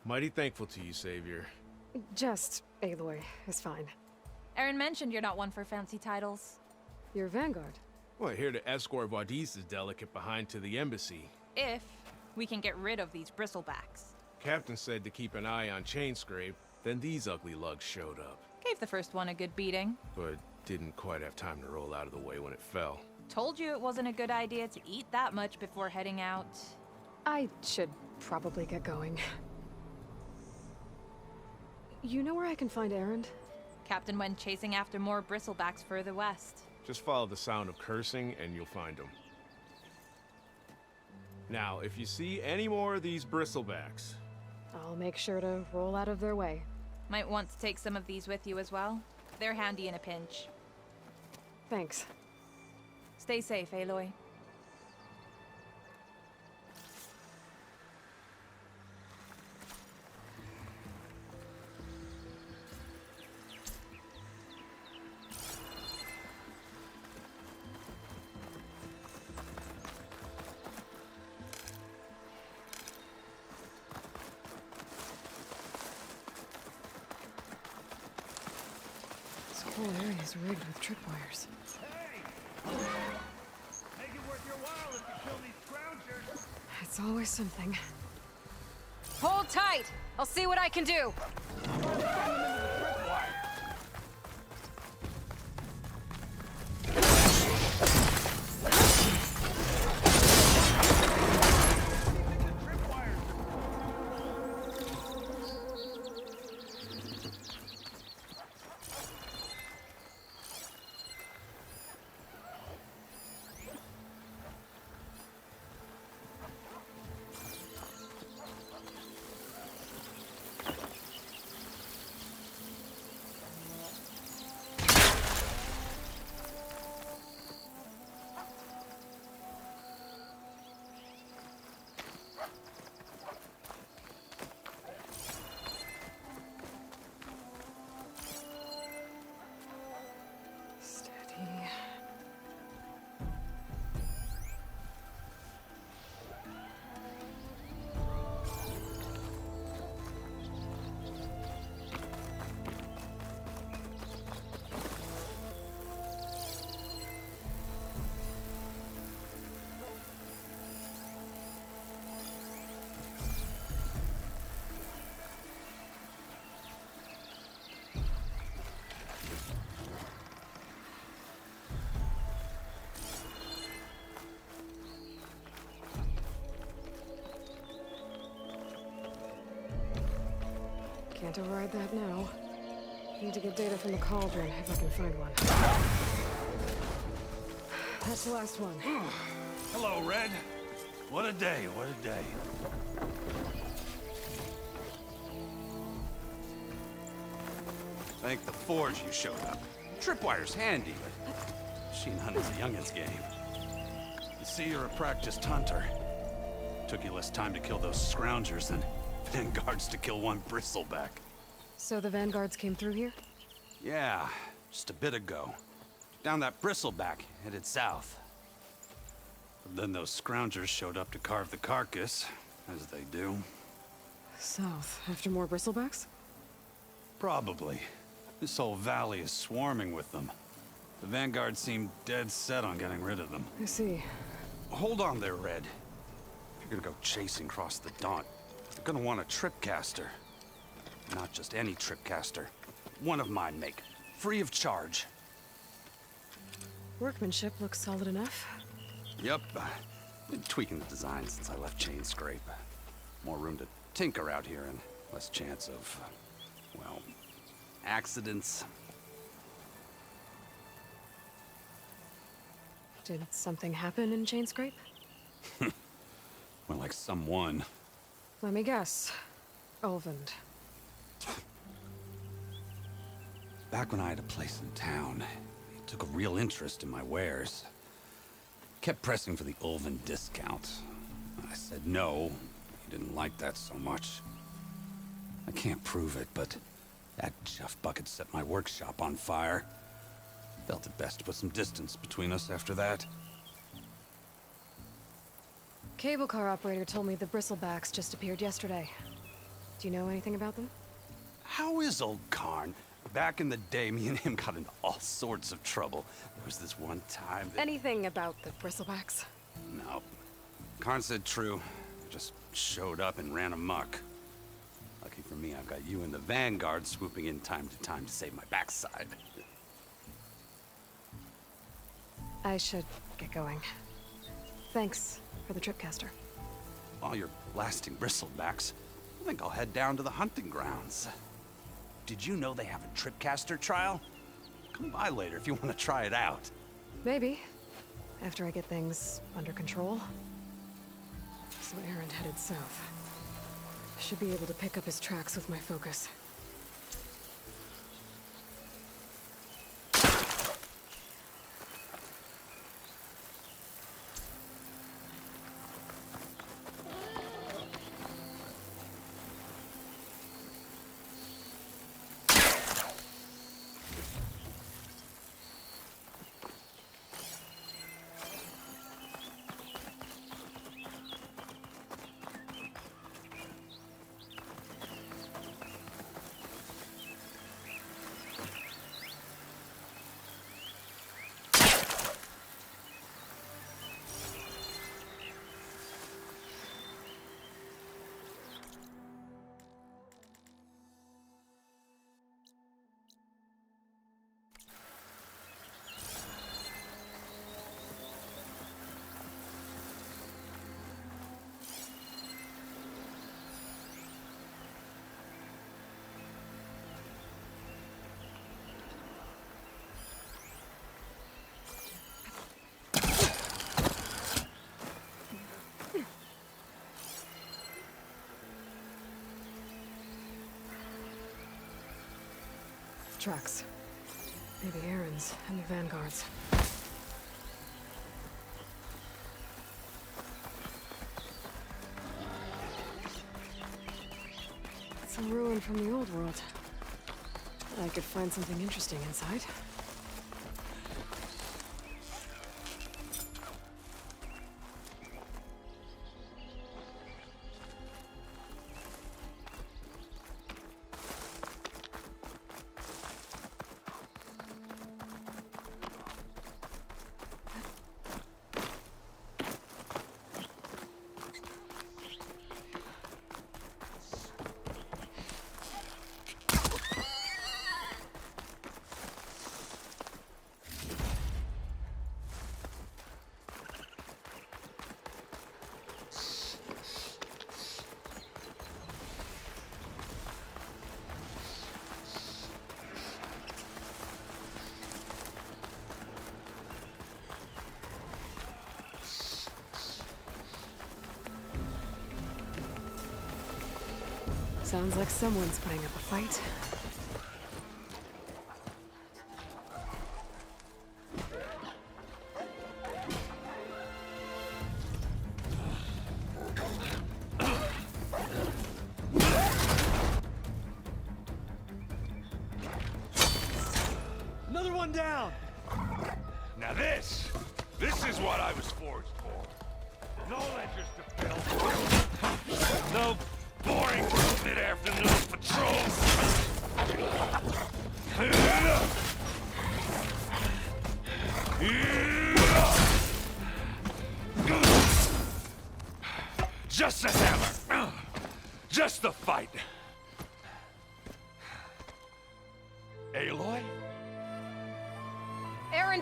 Mighty thankful to you, Savior. Just Aloy is fine. Aaron mentioned you're not one for fancy titles. You're Vanguard. Well, here to escort Wadis's delicate behind to the embassy. If we can get rid of these bristlebacks. Captain said to keep an eye on Chainscrape, then these ugly lugs showed up. Gave the first one a good beating. But didn't quite have time to roll out of the way when it fell. Told you it wasn't a good idea to eat that much before heading out. I should probably get going. You know where I can find Aaron? Captain went chasing after more bristlebacks further west. Just follow the sound of cursing and you'll find him. Now, if you see any more of these bristlebacks... I'll make sure to roll out of their way. Might want to take some of these with you as well. They're handy in a pinch. Thanks. Stay safe, Aloy. This whole area is rigged with tripwires. Hey! Make it worth your while if you kill these scroungers. It's always something. Hold tight! I'll see what I can do! Can't override that now. Need to get data from the cauldron if I can find one. That's the last one. Hello, Red. What a day, what a day. Thank the Forge you showed up. Tripwire's handy, but she none is a youngin's game. You see, you're a practiced hunter. Took you less time to kill those scroungers than Vanguards to kill one bristleback. So the Vanguards came through here? Yeah, just a bit ago. Down that bristleback, headed south. But then those scroungers showed up to carve the carcass, as they do. South, after more bristlebacks? Probably. This whole valley is swarming with them. The Vanguard seemed dead set on getting rid of them. I see. Hold on there, Red. If you're gonna go chasing across the Daunt, you're gonna want a tripcaster. Not just any tripcaster. One of my make. Free of charge. Workmanship looks solid enough. Yep. Been tweaking the design since I left Chainscrape. More room to tinker out here and less chance of, well, accidents. Did something happen in Chainscrape? Well, like someone. Let me guess. Ulvund. Back when I had a place in town, he took a real interest in my wares. Kept pressing for the Ulvund discount. I said no. He didn't like that so much. I can't prove it, but that Jeff bucket set my workshop on fire. Felt it best to put some distance between us after that. Cable car operator told me the bristlebacks just appeared yesterday. Do you know anything about them? How is old Karn? Back in the day, me and him got into all sorts of trouble. There was this one time that... Anything about the bristlebacks? No. Karn said true. Just showed up and ran amok. Lucky for me, I've got you and the Vanguard swooping in time to save my backside. I should get going. Thanks for the tripcaster. While you're blasting bristlebacks, I think I'll head down to the hunting grounds. Did you know they have a tripcaster trial? Come by later if you want to try it out. Maybe. After I get things under control. So Aaron headed south. Should be able to pick up his tracks with my focus. Tracks. Maybe Aaron's and the Vanguard's. Some ruin from the old world. I could find something interesting inside. Sounds like someone's putting up a fight. Another one down! Now this is what I was forged for. No ledgers to fill. No boring mid-afternoon patrols. Just a hammer. Just the fight. Aloy? Aaron!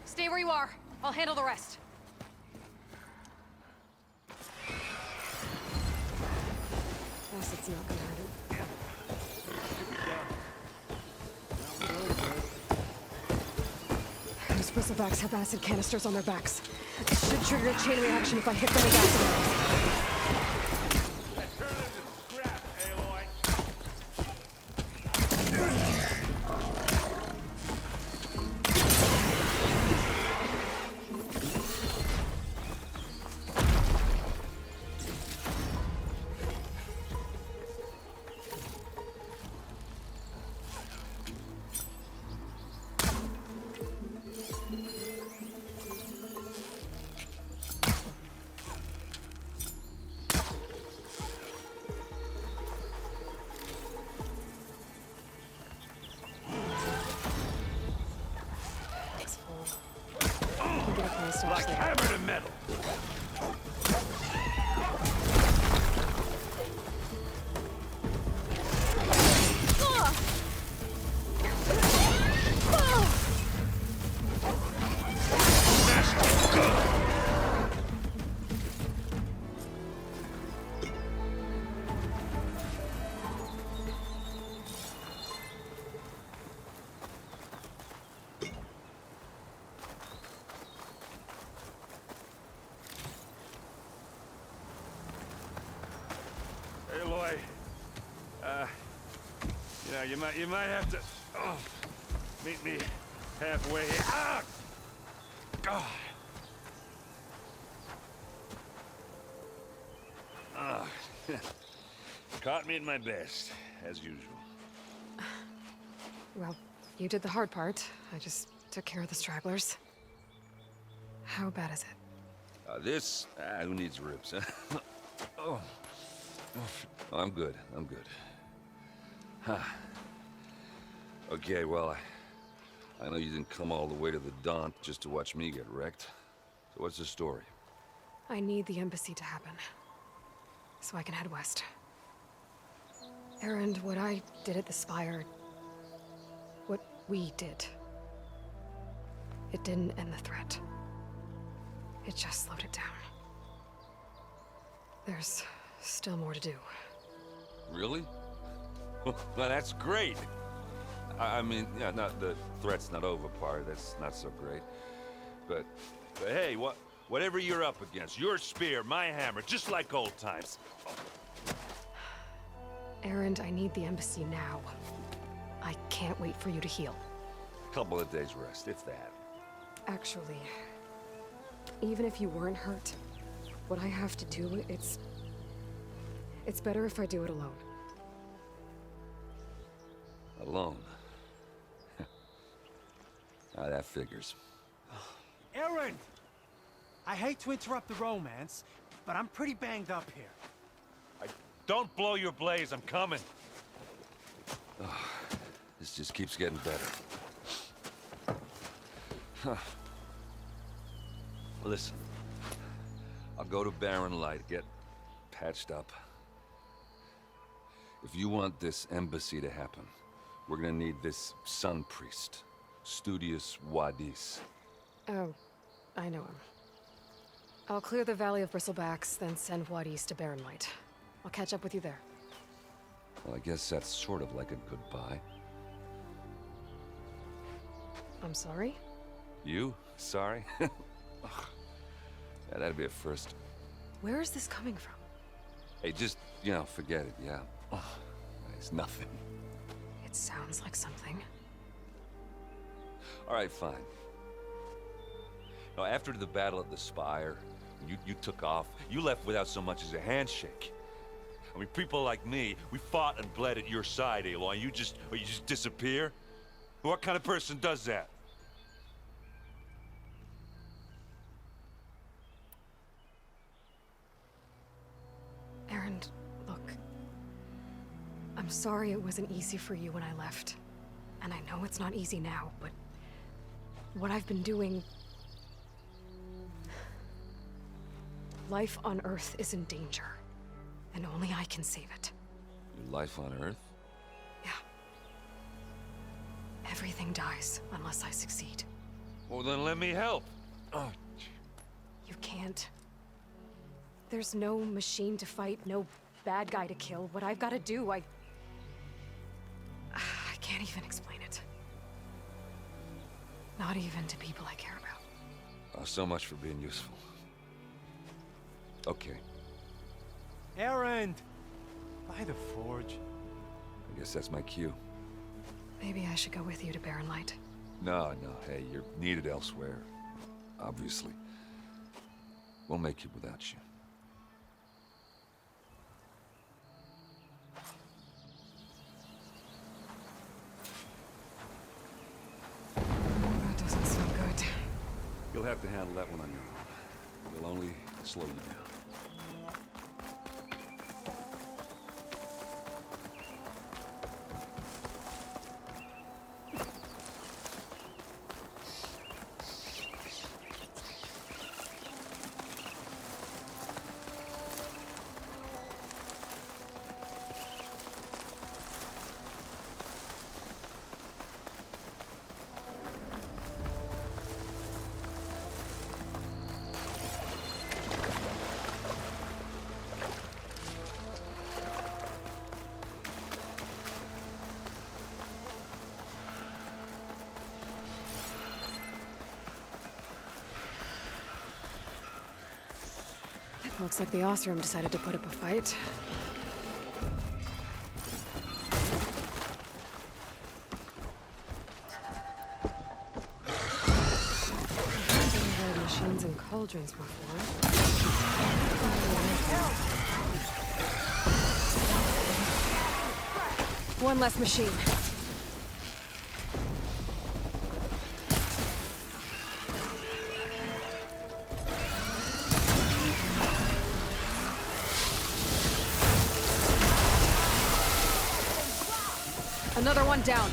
Stay where you are. I'll handle the rest. Guess it's not gonna hurt it. Those bristlebacks have acid canisters on their backs. It should trigger a chain reaction if I hit them with acid rounds. Turn it into scrap, Aloy. Now you might have to meet me halfway. Ah! God. Ah. Caught me at my best, as usual. Well, you did the hard part. I just took care of the stragglers. How bad is it? Who needs ribs, huh? Oh. Oh, I'm good. I'm good. Huh. Okay, well, I know you didn't come all the way to the Daunt just to watch me get wrecked. So what's the story? I need the embassy to happen, so I can head west. Erend, what I did at the Spire, what we did, it didn't end the threat. It just slowed it down. There's still more to do. Really? Well, that's great. I mean, yeah, not the threat's not over part. That's not so great. But hey, whatever you're up against, your spear, my hammer, just like old times. Erend, I need the embassy now. I can't wait for you to heal. Couple of days rest, if that. Actually, even if you weren't hurt, what I have to do, it's better if I do it alone. Alone? That figures. Erend! I hate to interrupt the romance, but I'm pretty banged up here. Don't blow your blaze, I'm coming. Oh, this just keeps getting better. Huh. Listen, I'll go to Barren Light, get patched up. If you want this embassy to happen, we're gonna need this Sun Priest, Studius Wadis. Oh, I know him. I'll clear the Valley of Bristlebacks, then send Wadis to Barren Light. I'll catch up with you there. Well, I guess that's sort of like a goodbye. I'm sorry? You? Sorry? Ugh. Yeah, that'd be a first. Where is this coming from? Hey, just, forget it, yeah? Oh, it's nothing. It sounds like something. All right, fine. Now, after the battle at the Spire, you took off, you left without so much as a handshake. I mean, people like me, we fought and bled at your side, Aloy. You just disappear? What kind of person does that? Erend, look. I'm sorry it wasn't easy for you when I left. And I know it's not easy now, but what I've been doing... Life on Earth is in danger, and only I can save it. Your life on Earth? Yeah. Everything dies unless I succeed. Well, then let me help. Oh. You can't. There's no machine to fight, no bad guy to kill. What I've got to do, I can't even explain it. Not even to people I care about. Oh, so much for being useful. Okay. Erend! By the forge. I guess that's my cue. Maybe I should go with you to Barren Light. No, hey, you're needed elsewhere. Obviously. We'll make it without you. That doesn't sound good. You'll have to handle that one on your own. It'll only slow you down. Looks like the Osram decided to put up a fight. cauldrons before. One less machine. Another one down.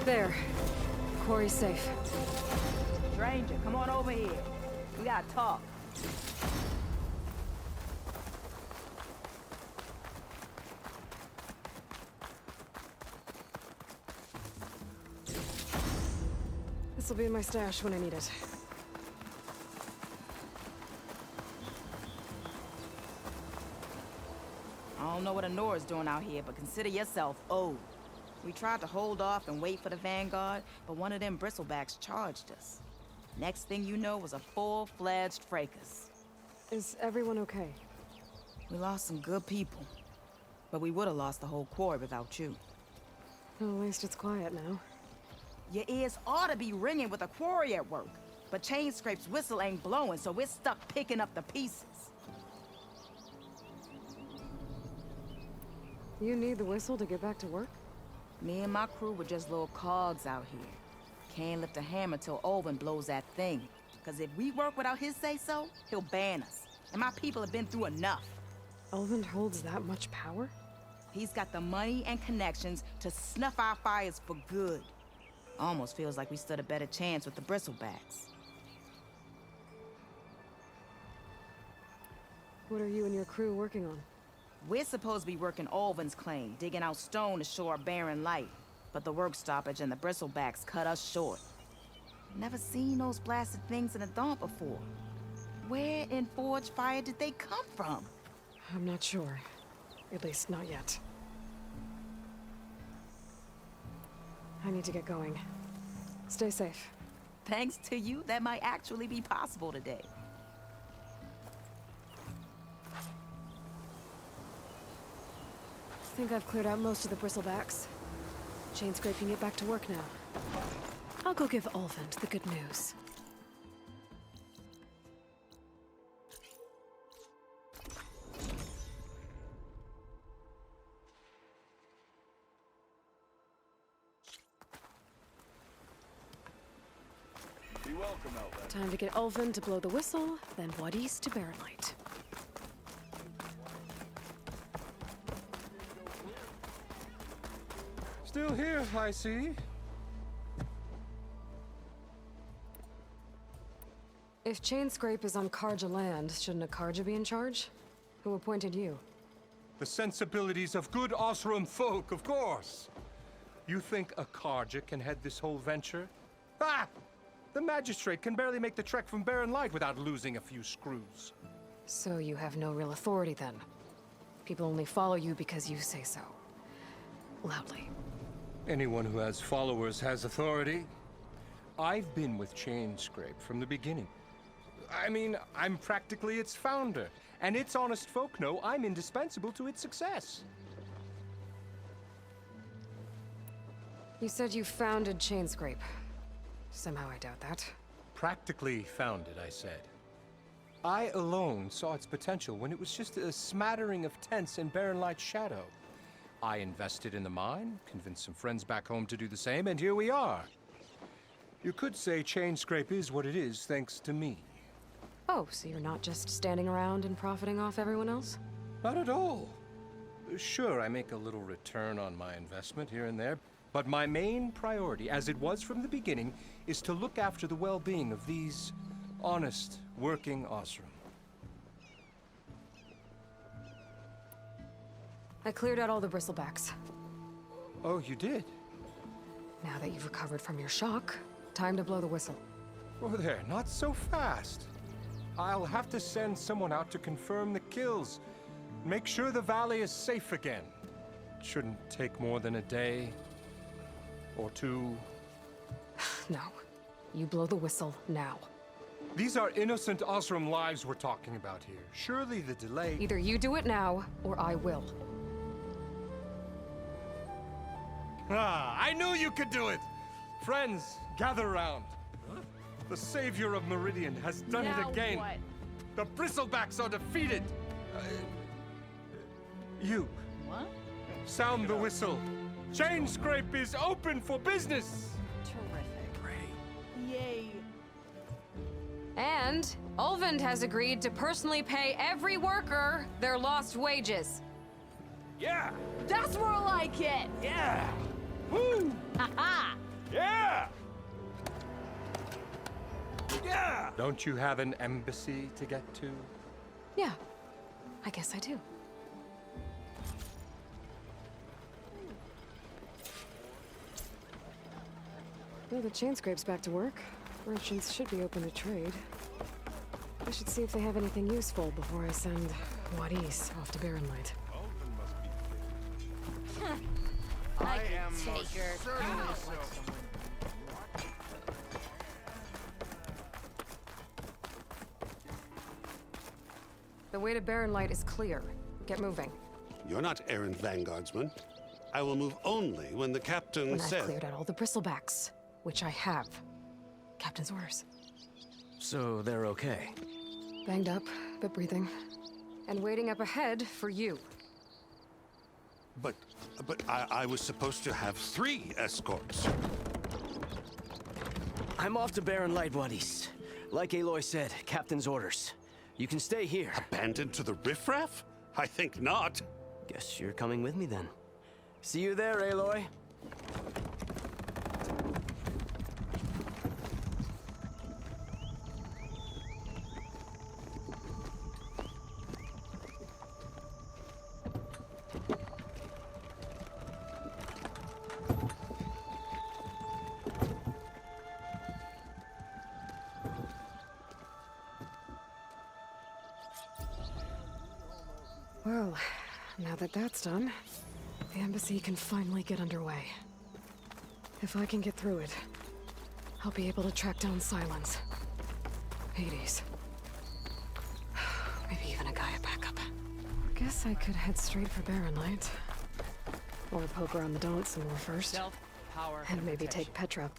There. Quarry's safe. Stranger, come on over here. We gotta talk. This'll be in my stash when I need it. I don't know what Honora's doing out here, but consider yourself owed. We tried to hold off and wait for the Vanguard, but one of them bristlebacks charged us. Next thing you know was a full-fledged fracas. Is everyone okay? We lost some good people, but we would have lost the whole quarry without you. Well, at least it's quiet now. Your ears ought to be ringing with a quarry at work, but Chainscrape's whistle ain't blowing, so we're stuck picking up the pieces. You need the whistle to get back to work? Me and my crew were just little cogs out here. Can't lift a hammer till Olvin blows that thing. Cause if we work without his say-so, he'll ban us. And my people have been through enough. Elvin holds that much power? He's got the money and connections to snuff our fires for good. Almost feels like we stood a better chance with the bristlebacks. What are you and your crew working on? We're supposed to be working Olvin's claim, digging out stone to show our barren light. But the work stoppage and the bristlebacks cut us short. Never seen those blasted things in the dawn before. Where in Forge Fire did they come from? I'm not sure. At least not yet. I need to get going. Stay safe. Thanks to you, that might actually be possible today. I think I've cleared out most of the bristlebacks. Chainscrape can get back to work now. I'll go give Olvin the good news. Be welcome, Outlander. Time to get Olvin to blow the whistle, then Wadis to Barren Light. Still here, I see. If Chainscrape is on Carja land, shouldn't a Carja be in charge? Who appointed you? The sensibilities of good Osram folk, of course. You think a Carja can head this whole venture? Ah! The magistrate can barely make the trek from Barren Light without losing a few screws. So you have no real authority then? People only follow you because you say so. Loudly. Anyone who has followers has authority. I've been with Chainscrape from the beginning. I mean, I'm practically its founder, and its honest folk know I'm indispensable to its success. You said you founded Chainscrape. Somehow I doubt that. Practically founded, I said. I alone saw its potential when it was just a smattering of tents in Barren Light's shadow. I invested in the mine, convinced some friends back home to do the same, and here we are. You could say Chainscrape is what it is thanks to me. Oh, so you're not just standing around and profiting off everyone else? Not at all. Sure, I make a little return on my investment here and there, but my main priority, as it was from the beginning, is to look after the well-being of these honest, working Osram. I cleared out all the bristlebacks. Oh, you did? Now that you've recovered from your shock, time to blow the whistle. Oh, there, not so fast. I'll have to send someone out to confirm the kills. Make sure the valley is safe again. It shouldn't take more than a day. Or two. No. You blow the whistle now. These are innocent Osram lives we're talking about here. Surely the delay... Either you do it now, or I will. Ah, I knew you could do it! Friends, gather around. The savior of Meridian has done it again. What? The Bristlebacks are defeated. You, What? sound the whistle. Chain Scrape is open for business. Terrific. Yay. And Ulvund has agreed to personally pay every worker their lost wages. Yeah! That's more like it. Yeah! Woo! Ha Yeah! Yeah! Don't you have an embassy to get to? Yeah, I guess I do. Well, the chain scrape's back to work. Merchants should be open to trade. I should see if they have anything useful before I send Wadis off to Barren Light. I am most certainly so. The way to Barren Light is clear. Get moving. You're not errant vanguardsman. I will move only when the captain When says... I've cleared out all the bristlebacks, which I have. Captain's orders. So they're okay? Banged up, but breathing. And waiting up ahead for you. But I was supposed to have 3 escorts. I'm off to Barren Light, Wadis. Like Aloy said, Captain's orders. You can stay here. Abandoned to the riffraff? I think not. Guess you're coming with me then. See you there, Aloy. Well, now that that's done, the embassy can finally get underway. If I can get through it, I'll be able to track down Silence, Hades, maybe even a Gaia backup. Guess I could head straight for Barren Light. Or poke around the donut some more first. Self-power. And maybe take Petra.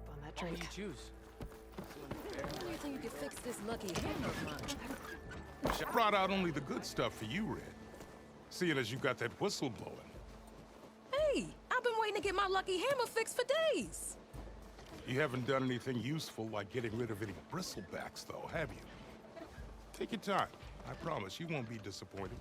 On that What do drink. you choose? How do you think you could fix this lucky hammer of mine? I brought out only the good stuff for you, Red. Seeing as you got that whistle blowing. Hey, I've been waiting to get my lucky hammer fixed for days. You haven't done anything useful like getting rid of any bristlebacks, though, have you? Take your time. I promise you won't be disappointed.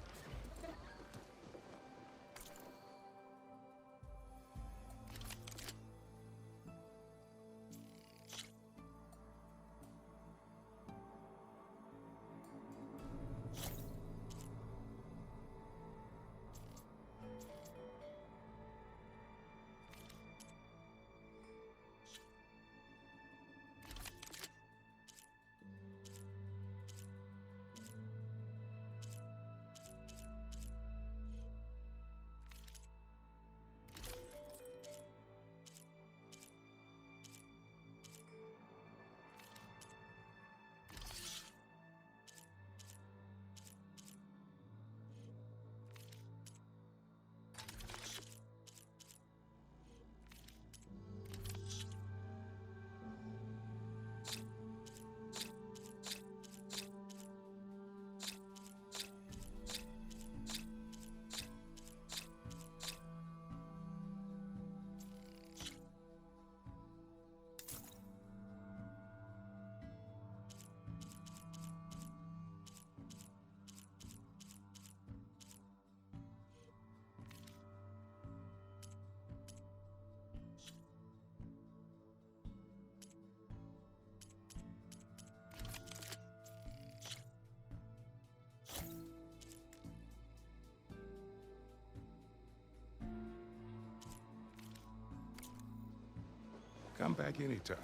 Come back anytime.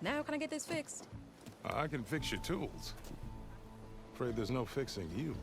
Now can I get this fixed? I can fix your tools. Afraid there's no fixing you.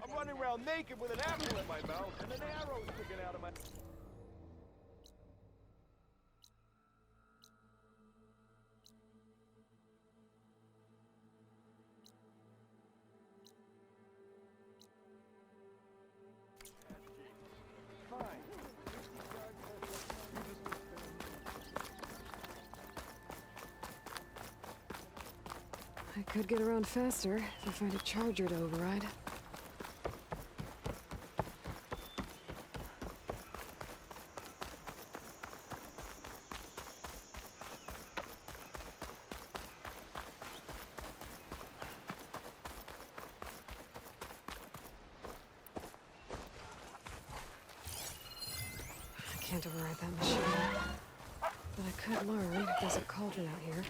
I'm running around naked with an apple in my mouth and an arrow sticking out of my... I could get around faster if I find a charger to override. I can't override that machine. But I could learn if there's a cauldron out here.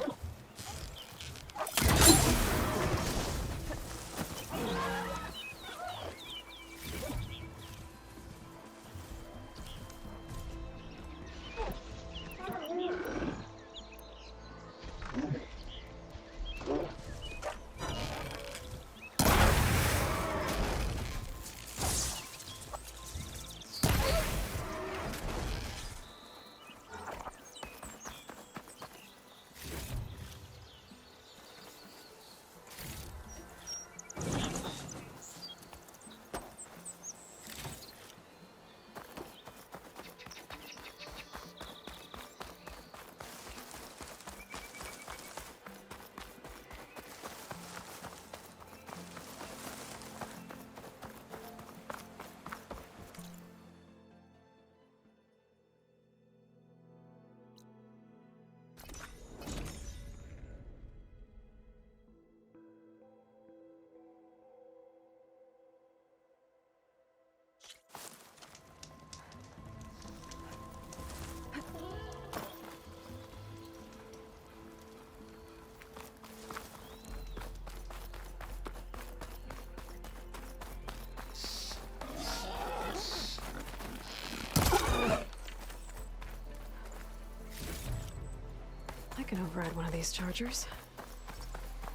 I can override one of these chargers.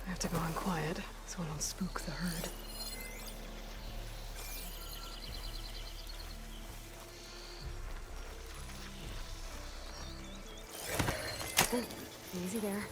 I have to go in quiet, so I don't spook the herd. Easy there.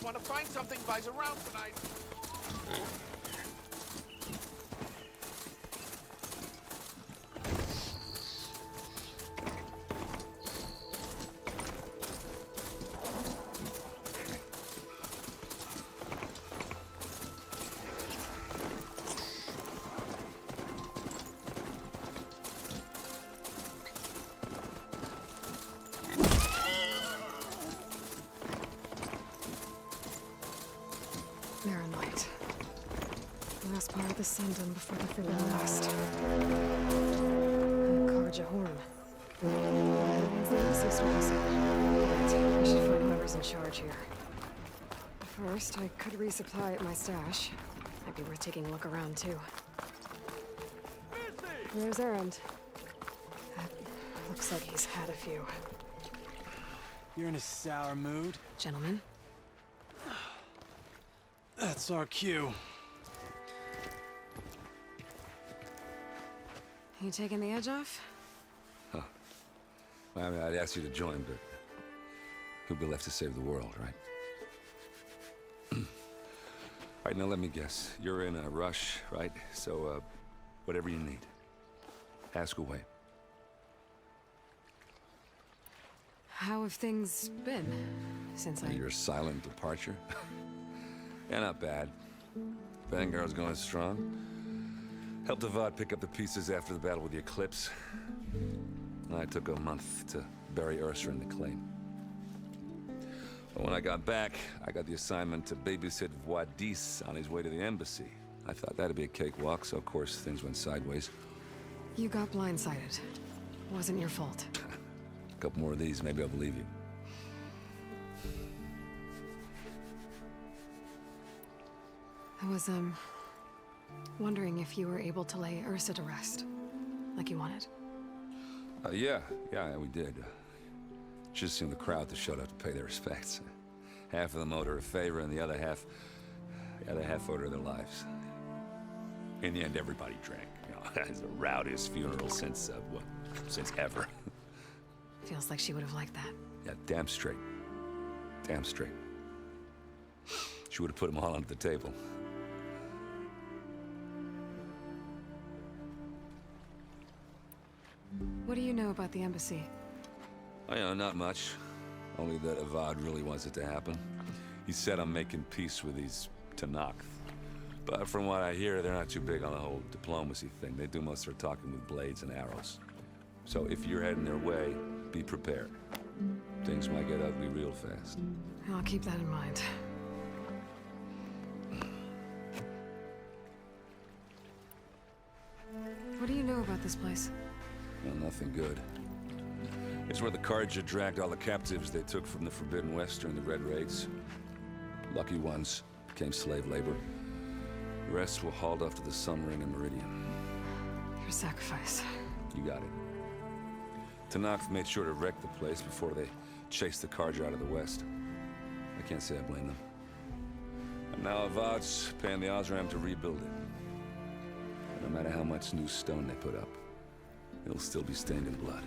Want to find something buys around tonight. this sun done before the Forbidden West. A Carja horn. That means the Embassy stores. Right, I should find whoever's in charge here. First, I could resupply at my stash. Might be worth taking a look around, too. There's Erend. Looks like he's had a few. You're in a sour mood? Gentlemen? That's our cue. You taking the edge off? Huh. Well, I mean, I'd ask you to join, but who'll be left to save the world, right? All right, now let me guess. You're in a rush, right? So, whatever you need, ask away. How have things been since Your silent departure? Yeah, not bad. Vanguard's going strong. Helped Avad pick up the pieces after the battle with the Eclipse. I took a month to bury Ursa in the claim. But when I got back, I got the assignment to babysit Wadis on his way to the embassy. I thought that'd be a cakewalk, so of course things went sideways. You got blindsided. Wasn't your fault. A couple more of these, maybe I'll believe you. I was, wondering if you were able to lay Ursa to rest, like you wanted. Yeah, we did. Just seen the crowd that showed up to pay their respects. Half of them owed her a favor, and the other half owed her their lives. In the end, everybody drank. You know, it's the rowdiest funeral since ever. Feels like she would have liked that. Yeah, damn straight. Damn straight. She would have put them all under the table. What do you know about the embassy? Oh, yeah, not much. Only that Avad really wants it to happen. He said I'm making peace with these Tanakh. But from what I hear, they're not too big on the whole diplomacy thing. They do most of their talking with blades and arrows. So if you're heading their way, be prepared. Things might get ugly real fast. I'll keep that in mind. What do you know about this place? Well, nothing good. It's where the Carja dragged all the captives they took from the Forbidden West during the Red Raids. Lucky ones became slave labor. The rest were hauled off to the Sun Ring and Meridian. Your sacrifice. You got it. Tanakh made sure to wreck the place before they chased the Carja out of the West. I can't say I blame them. And now Avad's paying the Osram to rebuild it. No matter how much new stone they put up, it'll still be stained in blood.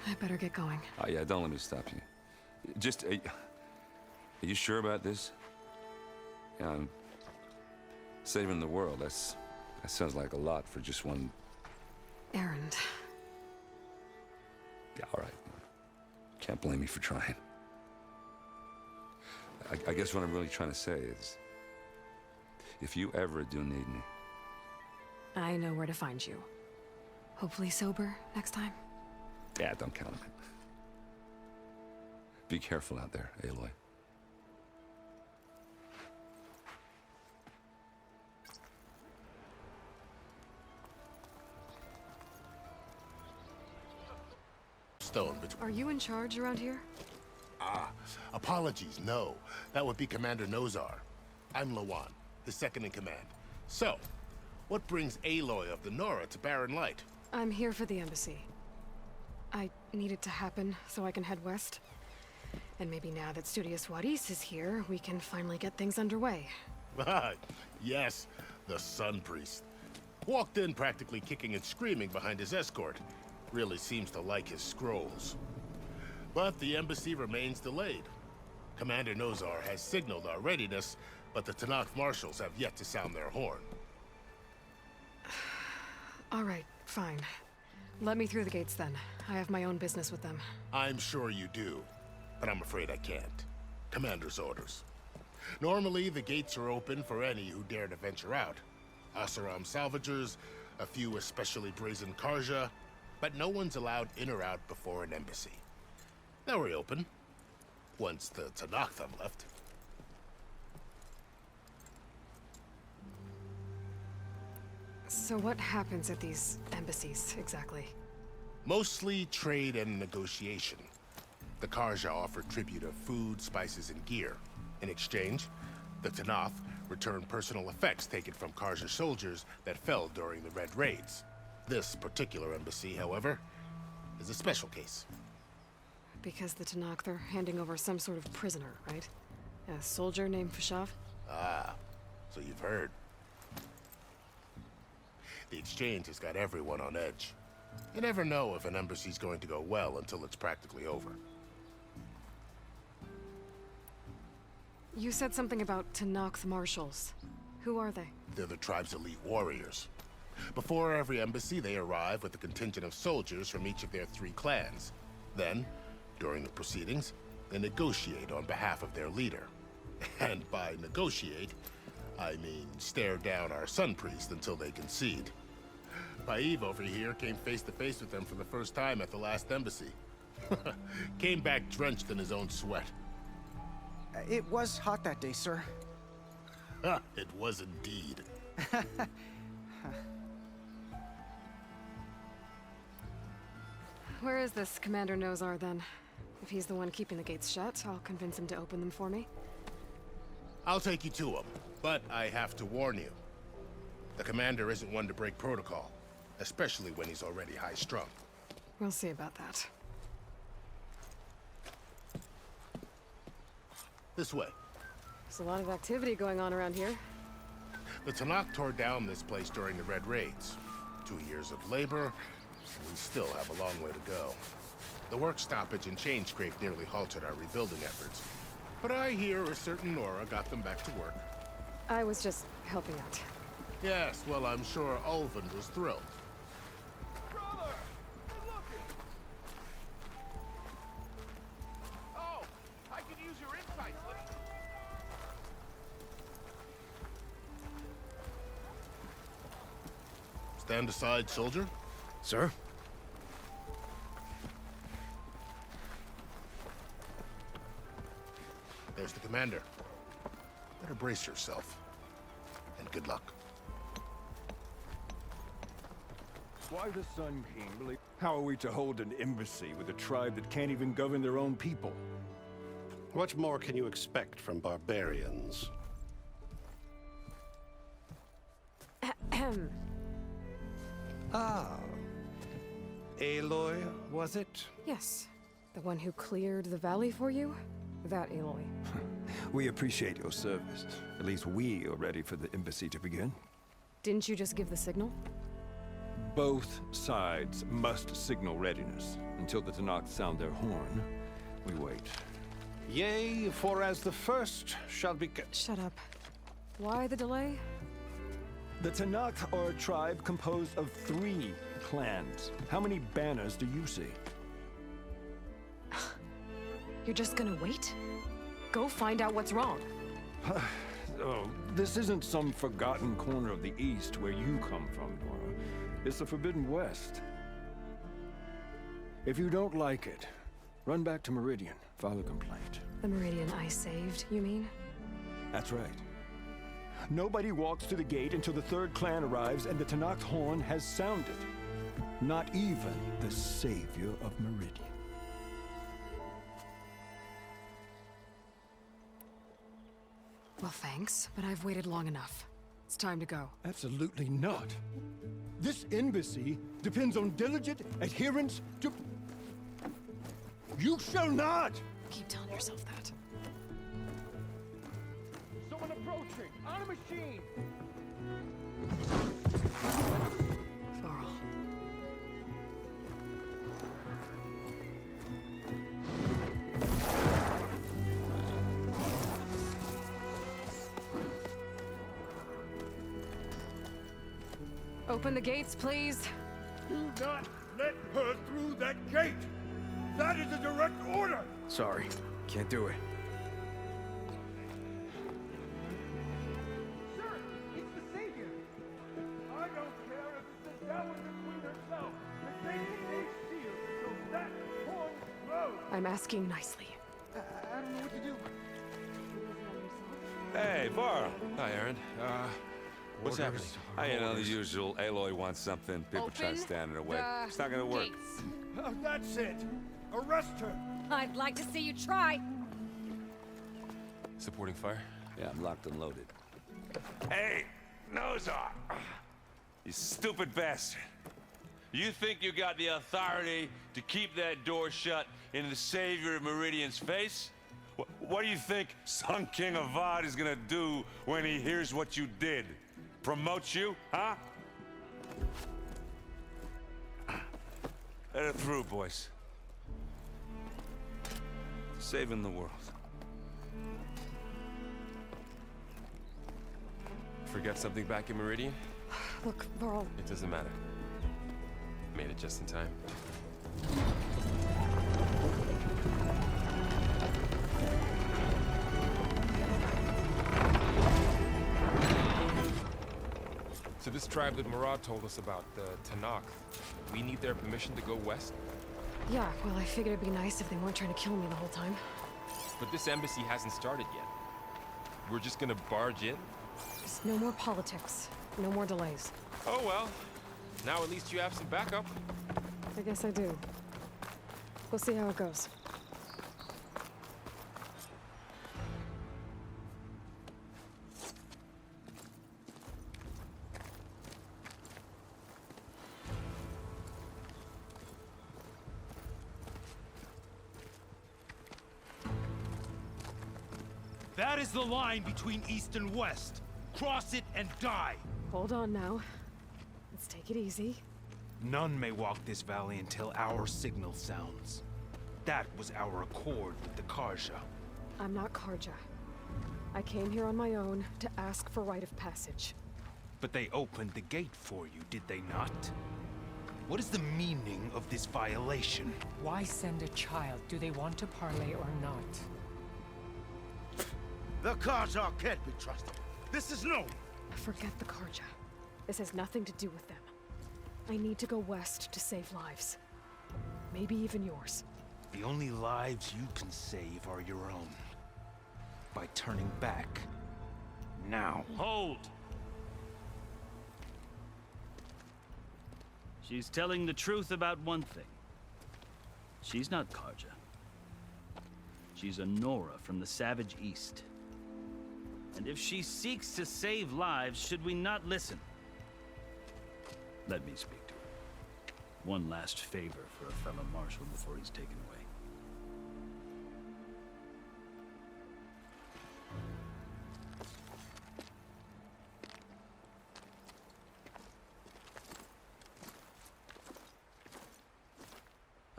I better get going. Oh, yeah, don't let me stop you. Just, are you sure about this? Yeah, I'm saving the world. That sounds like a lot for just one... Erend. Yeah, all right. Can't blame me for trying. I guess what I'm really trying to say is, if you ever do need me... I know where to find you. Hopefully sober next time. Yeah, don't count on it. Be careful out there, Aloy. Stone, but... Are you in charge around here? Apologies, no. That would be Commander Nozar. I'm Lawan, his second in command. So, what brings Aloy of the Nora to Barren Light? I'm here for the embassy. I need it to happen so I can head west. And maybe now that Studious Wadis is here, we can finally get things underway. Yes, the Sun Priest. Walked in practically kicking and screaming behind his escort. Really seems to like his scrolls. But the embassy remains delayed. Commander Nozar has signaled our readiness, but the Tanakh marshals have yet to sound their horn. All right, fine. Let me through the gates then. I have my own business with them. I'm sure you do, but I'm afraid I can't. Commander's orders. Normally, the gates are open for any who dare to venture out. Oseram salvagers, a few especially brazen Carja, but no one's allowed in or out before an embassy. Now we're open. once the Tanakh left. So what happens at these embassies, exactly? Mostly trade and negotiation. The Carja offer tribute of food, spices, and gear. In exchange, the Tanakh return personal effects taken from Carja soldiers that fell during the Red Raids. This particular embassy, however, is a special case. Because the Tanakh, they're handing over some sort of prisoner, right? A soldier named Fashav? Ah, so you've heard. The exchange has got everyone on edge. You never know if an embassy's going to go well until it's practically over. You said something about Tanakh marshals. Who are they? They're the tribe's elite warriors. Before every embassy, they arrive with a contingent of soldiers from each of their 3 clans. Then, during the proceedings, they negotiate on behalf of their leader. And by negotiate, I mean stare down our sun priest until they concede. Paiv over here came face to face with them for the first time at the last embassy. Came back drenched in his own sweat. It was hot that day, sir. It was indeed. Where is this Commander Nozar, then? If he's the one keeping the gates shut, I'll convince him to open them for me. I'll take you to him, but I have to warn you. The commander isn't one to break protocol, especially when he's already high-strung. We'll see about that. This way. There's a lot of activity going on around here. The Tanakh tore down this place during the Red Raids. 2 years of labor, and we still have a long way to go. The work stoppage and chain scrape nearly halted our rebuilding efforts. But I hear a certain Nora got them back to work. I was just helping out. Yes, well, I'm sure Ulvin was thrilled. Brother! Good looking! Oh, I could use your insights. Stand aside, soldier. Sir? There's the commander. Better brace yourself. And good luck. Why the Sun King believe? How are we to hold an embassy with a tribe that can't even govern their own people? What more can you expect from barbarians? Ahem. Ah. Aloy, was it? Yes. The one who cleared the valley for you? That Aloy. We appreciate your service. At least we are ready for the embassy to begin. Didn't you just give the signal? Both sides must signal readiness. Until the Tanakh sound their horn, we wait. Yea, for as the first shall be... Shut up. Why the delay? The Tanakh are a tribe composed of 3 clans. How many banners do you see? You're just gonna wait? Go find out what's wrong. Oh, this isn't some forgotten corner of the East where you come from, Nora. It's the Forbidden West. If you don't like it, run back to Meridian, file a complaint. The Meridian I saved, you mean? That's right. Nobody walks to the gate until the 3rd clan arrives and the Tanakh horn has sounded. Not even the savior of Meridian. Well, thanks, but I've waited long enough. It's time to go. Absolutely not. This embassy depends on diligent adherence to... You shall not! Keep telling yourself that. Someone approaching! On a machine! Varl. Open the gates, please. Do not let her through that gate! That is a direct order! Sorry, can't do it. Sir, it's the Savior! I don't care if it's the Dowager Queen herself! The gate is shield until that horn blows! I'm asking nicely. I don't Hey, Varl. Hi, Aaron. What's happening? You know, the usual. Aloy wants something. People try to stand in her way. It's not gonna work. Oh, that's it. Arrest her. I'd like to see you try. Supporting fire? Yeah, I'm locked and loaded. Hey, Nozar! You stupid bastard. You think you got the authority to keep that door shut in the Savior of Meridian's face? What do you think Sun King Avad is gonna do when he hears what you did? Promote you, huh? Let it through, boys. Saving the world. Forget something back in Meridian? Look, Varl. It doesn't matter. Made it just in time. So this tribe that Murad told us about, the Tanakh, we need their permission to go west? Yeah, well, I figured it'd be nice if they weren't trying to kill me the whole time. But this embassy hasn't started yet. We're just gonna barge in? Just no more politics. No more delays. Oh well. Now at least you have some backup. I guess I do. We'll see how it goes. That is the line between East and West. Cross it and die. Hold on now. Let's take it easy. None may walk this valley until our signal sounds. That was our accord with the Carja. I'm not Carja. I came here on my own to ask for rite of passage. But they opened the gate for you, did they not? What is the meaning of this violation? Why send a child? Do they want to parley or not? The Carja can't be trusted. This is known. Forget the Carja. This has nothing to do with them. I need to go west to save lives. Maybe even yours. The only lives you can save are your own. By turning back. Now. Hold! She's telling the truth about one thing. She's not Carja. She's a Nora from the Savage East. And if she seeks to save lives, should we not listen? Let me speak to her. One last favor for a fellow marshal before he's taken away.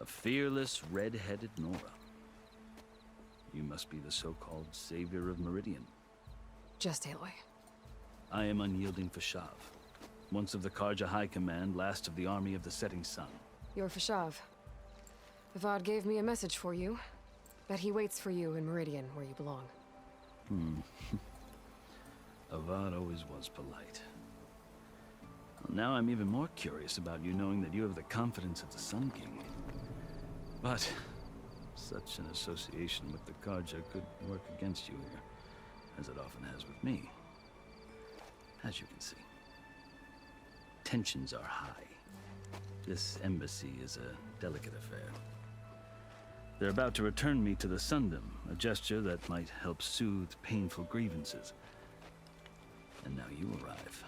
A fearless, red-headed Nora. You must be the so-called Savior of Meridian. Just Aloy. I am unyielding Fashav. Once of the Carja High Command, last of the Army of the Setting Sun. You're Fashav. Avad gave me a message for you. That he waits for you in Meridian, where you belong. Avad always was polite. Well, now I'm even more curious about you knowing that you have the confidence of the Sun King. But such an association with the Carja could work against you here, as it often has with me. As you can see, tensions are high. This embassy is a delicate affair. They're about to return me to the Sundom, a gesture that might help soothe painful grievances. And now you arrive,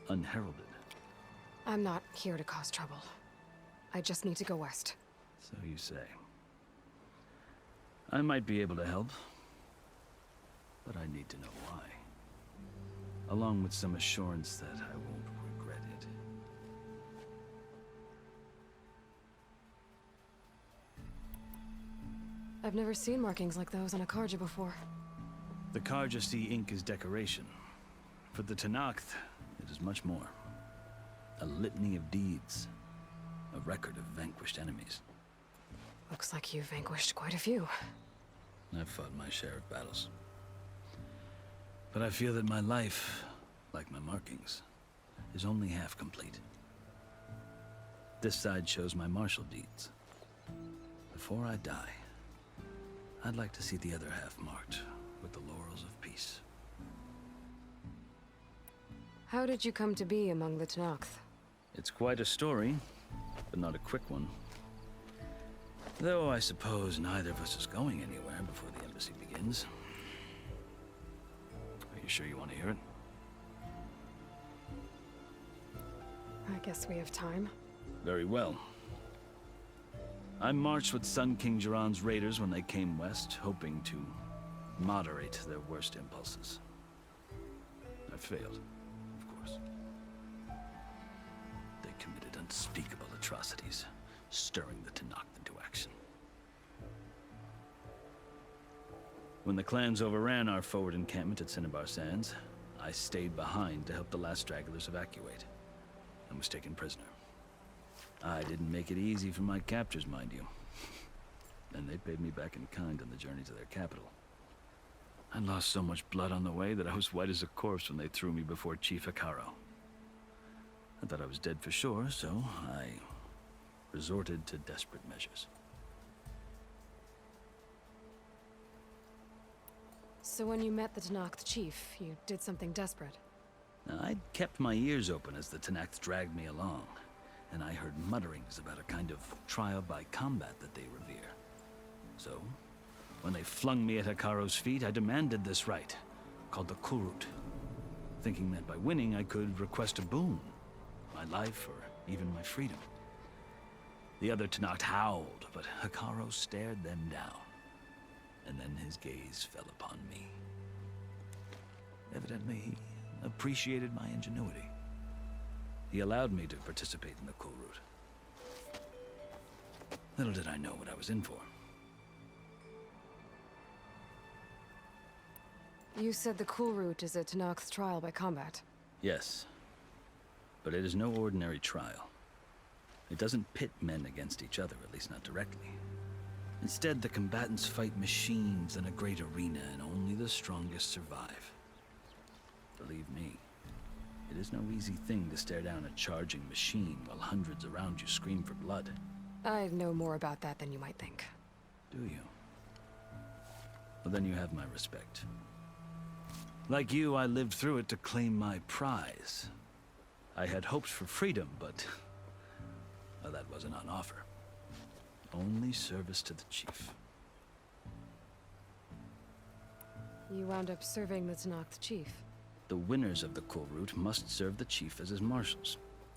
unheralded. I'm not here to cause trouble. I just need to go west. So you say. I might be able to help, but I need to know why. Along with some assurance that I won't regret it. I've never seen markings like those on a Carja before. The Carja see ink as decoration. For the Tanakh, it is much more. A litany of deeds. A record of vanquished enemies. Looks like you've vanquished quite a few. I've fought my share of battles. But I feel that my life, like my markings, is only half complete. This side shows my martial deeds. Before I die, I'd like to see the other half marked with the laurels of peace. How did you come to be among the Tenakth? It's quite a story, but not a quick one. Though I suppose neither of us is going anywhere before the embassy begins. Are you sure you want to hear it? I guess we have time. Very well. I marched with Sun King Jiran's raiders when they came west, hoping to moderate their worst impulses. I failed, of course. They committed unspeakable atrocities, stirring the Tenakth into action. When the clans overran our forward encampment at Cinnabar Sands, I stayed behind to help the last stragglers evacuate, and was taken prisoner. I didn't make it easy for my captors, mind you. And they paid me back in kind on the journey to their capital. I lost so much blood on the way that I was white as a corpse when they threw me before Chief Hekaro. I thought I was dead for sure, so I resorted to desperate measures. So when you met the Tenakth chief, you did something desperate? I'd kept my ears open as the Tenakth dragged me along, and I heard mutterings about a kind of trial by combat that they revere. So, when they flung me at Hekaro's feet, I demanded this right, called the Kulrut, thinking that by winning I could request a boon, my life or even my freedom. The other Tenakth howled, but Hekaro stared them down, and then his gaze fell upon me. Evidently, he appreciated my ingenuity. He allowed me to participate in the Kulrut. Little did I know what I was in for. You said the Kulrut is a Tenakth trial by combat. Yes, but it is no ordinary trial. It doesn't pit men against each other, at least not directly. Instead, the combatants fight machines in a great arena, and only the strongest survive. Believe me, it is no easy thing to stare down a charging machine while hundreds around you scream for blood. I know more about that than you might think. Do you? Well, then you have my respect. Like you, I lived through it to claim my prize. I had hopes for freedom, but well, that wasn't on offer. Only service to the chief. You wound up serving the Tenakth chief. The winners of the Kulrut must serve the chief as his marshals.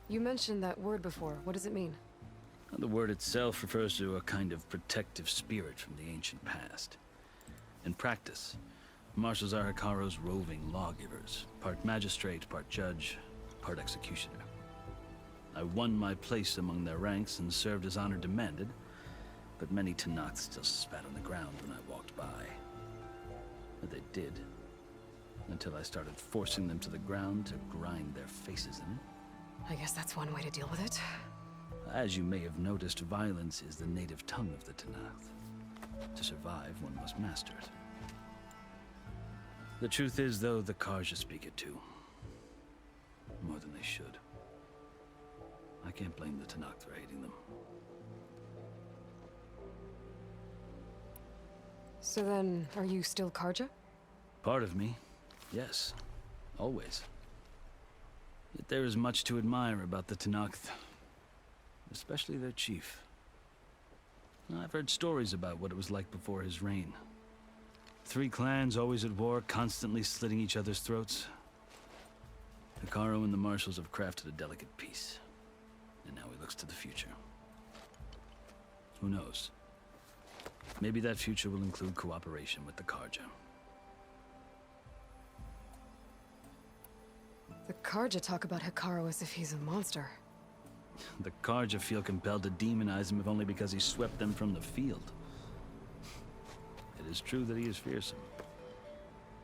You mentioned that word before. What does it mean? The word itself refers to a kind of protective spirit from the ancient past. In practice, marshals are Hekaro's roving lawgivers, part magistrate, part judge, part executioner. I won my place among their ranks and served as honor demanded, but many Tenakth still spat on the ground when I walked by. But they did, until I started forcing them to the ground to grind their faces in. I guess that's one way to deal with it. As you may have noticed, violence is the native tongue of the Tenakth. To survive, one must master it. The truth is, though, the Carja speak it too. More than they should. I can't blame the Tenakth for hating them. So then, are you still Carja? Part of me, yes. Always. Yet there is much to admire about the Tenakth. Especially their chief. I've heard stories about what it was like before his reign. 3 clans always at war, constantly slitting each other's throats. Hekaro and the marshals have crafted a delicate peace. And now he looks to the future. Who knows? Maybe that future will include cooperation with the Carja. The Carja talk about Hekaro as if he's a monster. The Carja feel compelled to demonize him if only because he swept them from the field. It is true that he is fearsome.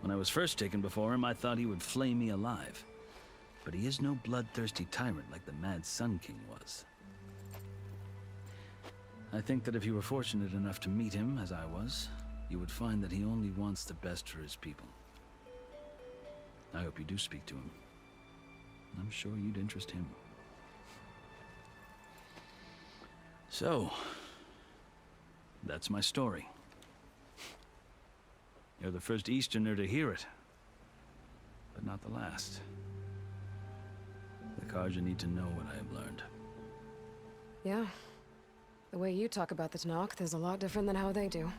When I was first taken before him, I thought he would flay me alive. But he is no bloodthirsty tyrant like the Mad Sun King was. I think that if you were fortunate enough to meet him, as I was, you would find that he only wants the best for his people. I hope you do speak to him. I'm sure you'd interest him. So, that's my story. You're the first Easterner to hear it, but not the last. Carja need to know what I have learned. Yeah. The way you talk about the Tanakh is a lot different than how they do.